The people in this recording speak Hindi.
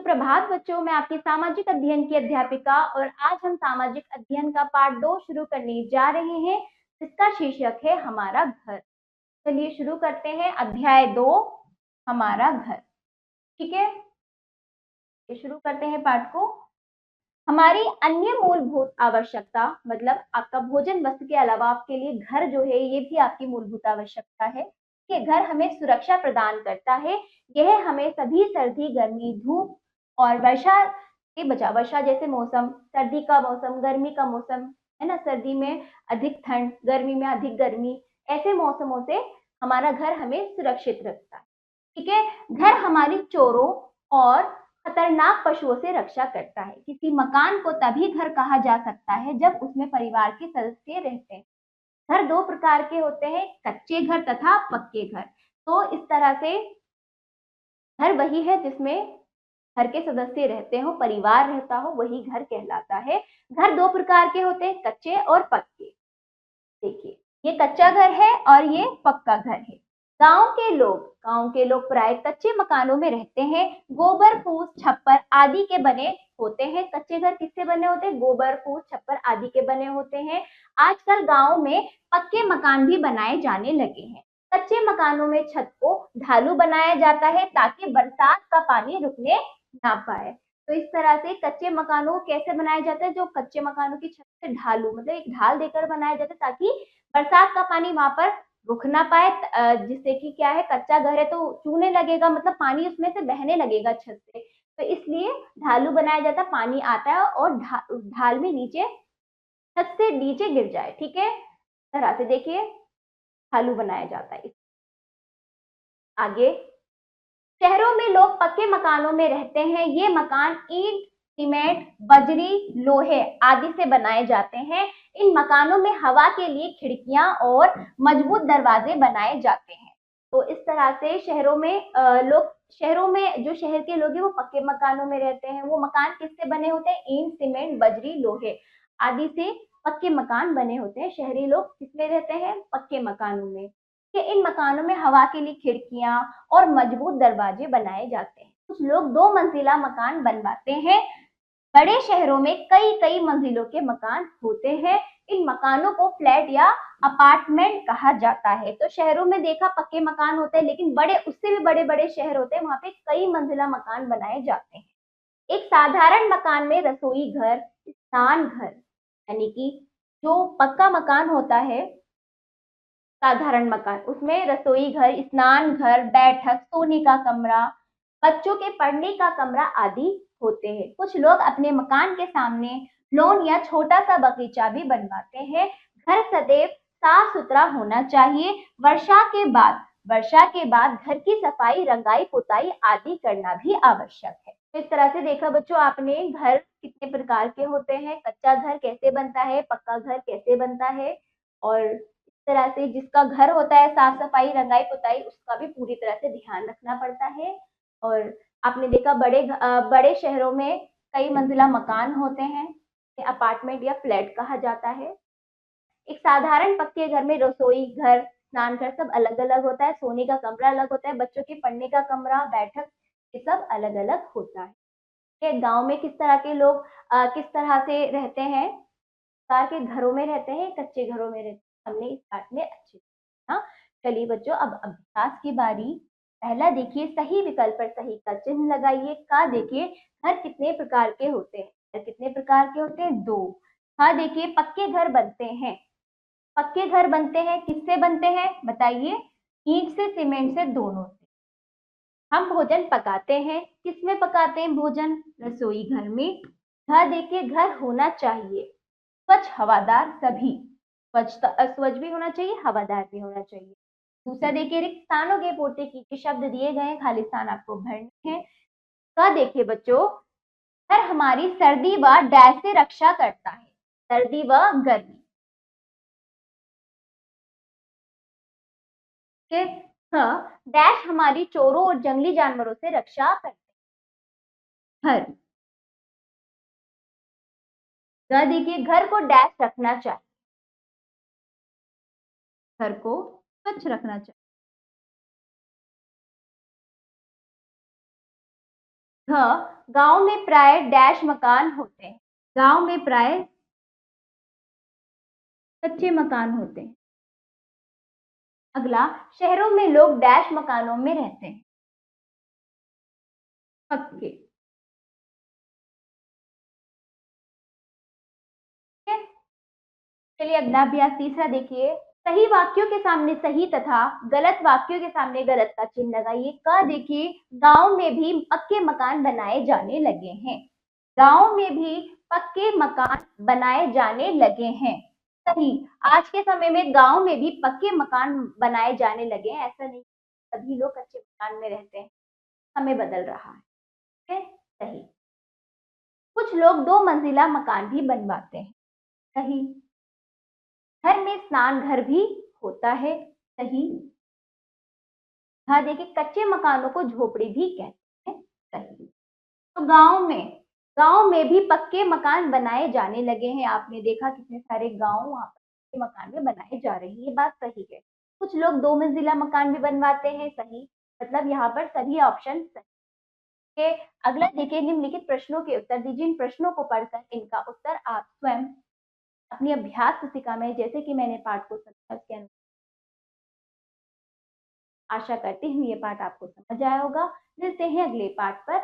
सुप्रभात बच्चों, मैं आपकी सामाजिक अध्ययन की अध्यापिका और आज हम सामाजिक अध्ययन का पाठ 2 शुरू करने जा रहे हैं, जिसका शीर्षक है हमारा घर। चलिए शुरू करते हैं। अध्याय 2 हमारा घर। ठीक है, ये शुरू करते हैं पाठ को। हमारी अन्य मूलभूत आवश्यकता मतलब आपका भोजन वस्त्र के अलावा आपके लिए घर जो है ये भी आपकी मूलभूत आवश्यकता है। कि घर हमें सुरक्षा प्रदान करता है। यह हमें सभी सर्दी, गर्मी, धूप और वर्षा से बचा। वर्षा जैसे मौसम, सर्दी का मौसम, गर्मी का मौसम है ना, सर्दी में अधिक ठंड, गर्मी में अधिक गर्मी, ऐसे मौसमों से हमारा घर हमें सुरक्षित रखता है। ठीक है, घर हमारी चोरों और खतरनाक पशुओं से रक्षा करता है। किसी मकान को तभी घर कहा जा सकता है जब उसमें परिवार के सदस्य रहते हैं। घर 2 प्रकार के होते हैं, कच्चे घर तथा पक्के घर। तो इस तरह से घर वही है जिसमें घर के सदस्य रहते हो, परिवार रहता हो, वही घर कहलाता है। घर 2 प्रकार के होते हैं, कच्चे और पक्के। देखिए, ये कच्चा घर है और ये पक्का घर है। गांव के लोग प्राय कच्चे मकानों में रहते हैं। गोबर, फूस, छप्पर आदि के बने होते हैं। कच्चे घर किससे बने होते हैं? गोबर, फूस, छप्पर आदि के बने होते हैं। आजकल गांव में पक्के मकान भी बनाए जाने लगे हैं। कच्चे मकानों में छत को ढालू बनाया जाता है ताकि बरसात का पानी रुकने ना पाए। तो इस तरह से कच्चे मकानों को कैसे बनाया जाता है? जो कच्चे मकानों की छत से ढालू मतलब एक ढाल देकर बनाया जाता है ताकि बरसात का पानी वहां पर रुक ना पाए। जिससे कि क्या है, कच्चा घर है तो चूने लगेगा, मतलब पानी उसमें से बहने लगेगा छत से, तो इसलिए ढालू बनाया जाता है। पानी आता है और ढाल में नीचे, छत से नीचे गिर जाए। ठीक है, इस तरह से देखिए ढालू बनाया जाता है। आगे, शहरों में लोग पक्के मकानों में रहते हैं। ये मकान ईंट, सीमेंट, बजरी, लोहे आदि से बनाए जाते हैं। इन मकानों में हवा के लिए खिड़कियां और मजबूत दरवाजे बनाए जाते हैं। तो इस तरह से शहरों में जो शहर के लोग हैं वो पक्के मकानों में रहते हैं। वो मकान किससे बने होते हैं? ईंट, सीमेंट, बजरी, लोहे आदि से पक्के मकान बने होते हैं। शहरी लोग किसमें रहते हैं? पक्के मकानों में। कि इन मकानों में हवा के लिए खिड़कियां और मजबूत दरवाजे बनाए जाते हैं। कुछ लोग 2 मंजिला मकान बनवाते हैं। बड़े शहरों में कई कई मंजिलों के मकान होते हैं। इन मकानों को फ्लैट या अपार्टमेंट कहा जाता है। तो शहरों में देखा पक्के मकान होते हैं, लेकिन बड़े उससे भी बड़े बड़े शहर होते हैं, वहां पे कई मंजिला मकान बनाए जाते हैं। एक साधारण मकान में रसोई घर, स्नान घर, यानी कि जो पक्का मकान होता है साधारण मकान, उसमें रसोई घर, स्नान घर, बैठक, सोने का कमरा, बच्चों के पढ़ने का कमरा आदि होते हैं। कुछ लोग अपने मकान के सामने लॉन या छोटा सा बगीचा भी बनवाते हैं। घर सदैव साफ सुथरा होना चाहिए। वर्षा के बाद घर की सफाई, रंगाई, पुताई आदि करना भी आवश्यक है। इस तरह से देखा बच्चों आपने घर कितने प्रकार के होते हैं, कच्चा घर कैसे बनता है, पक्का घर कैसे बनता है, और तरह से जिसका घर होता है साफ सफाई, रंगाई, पुताई, उसका भी पूरी तरह से ध्यान रखना पड़ता है। और आपने देखा बड़े शहरों में कई मंजिला मकान होते हैं, अपार्टमेंट या फ्लैट कहा जाता है। एक साधारण पक्के घर में रसोई घर, स्नान घर सब अलग अलग होता है। सोने का कमरा अलग होता है, बच्चों के पढ़ने का कमरा, बैठक, ये सब अलग अलग होता है। गांव में किस तरह के लोग किस तरह से रहते हैं, प्रकार के घरों में रहते हैं, कच्चे घरों में रहते हैं, हमने इस पाठ में अच्छे से ना। चलिए बच्चों, अब अभ्यास की बारी। पहला देखिए, सही विकल्प पर सही का चिन्ह लगाइए। का देखिए, घर कितने प्रकार के होते हैं? घर कितने प्रकार के होते हैं? 2। हाँ देखिए, पक्के घर बनते हैं। पक्के घर बनते हैं, किससे बनते हैं बताइए? ईंट से, सीमेंट से, दोनों से। हम भोजन पकाते हैं, किसमें पकाते हैं भोजन? रसोई घर में। हाँ देखिए, घर होना चाहिए स्वच्छ, हवादार, सभी स्वच्छ भी होना चाहिए, हवादार भी होना चाहिए। दूसरा देखिए, रिक्त स्थानों की पूर्ति की शब्द दिए गए हैं, खाली स्थान आपको भरने हैं। का देखिए बच्चों, घर हमारी सर्दी व डैश से रक्षा करता है। सर्दी व गर्मी के, हाँ, डैश हमारी चोरों और जंगली जानवरों से रक्षा करते हैं। घर देखिए, घर को डैश रखना चाहिए, घर को स्वच्छ रखना चाहिए। गांव में प्राय डैश मकान होते हैं। गांव में प्राय कच्चे मकान होते हैं। अगला, शहरों में लोग डैश मकानों में रहते हैं। पक्के। ठीक है? चलिए अगला अभ्यास तीसरा देखिए। सही वाक्यों के सामने सही तथा गलत वाक्यों के सामने गलत का चिन्ह लगाइए। क देखिए, गांव में भी पक्के मकान बनाए जाने लगे हैं। गांव में भी पक्के मकान बनाए जाने लगे हैं। सही, आज के समय में गांव में भी पक्के मकान बनाए जाने लगे हैं। ऐसा नहीं सभी लोग कच्चे मकान में रहते हैं, समय बदल रहा है। ठीक है? सही। कुछ लोग 2 मंजिला मकान भी बनवाते हैं। सही। घर में स्नान घर भी होता है। सही। हाँ देखिए, कच्चे मकानों को झोपड़ी भी कहते हैं। सही। तो गांव में भी पक्के मकान बनाए जाने लगे हैं। आपने देखा कितने सारे गांव वहां पर पक्के मकान भी बनाए जा रहे हैं। ये बात सही है। कुछ लोग 2 मंजिला मकान भी बनवाते हैं। सही, मतलब यहाँ पर सभी ऑप्शन सही है। अगला देखिए, निम्नलिखित प्रश्नों के उत्तर दीजिए। इन प्रश्नों को पढ़कर इनका उत्तर आप स्वयं अपनी अभ्यास पुस्तिका में, जैसे कि मैंने पाठ को समझा उसके अनुसार, आशा करती हूँ ये पाठ आपको समझ आया होगा। मिलते हैं अगले पाठ पर।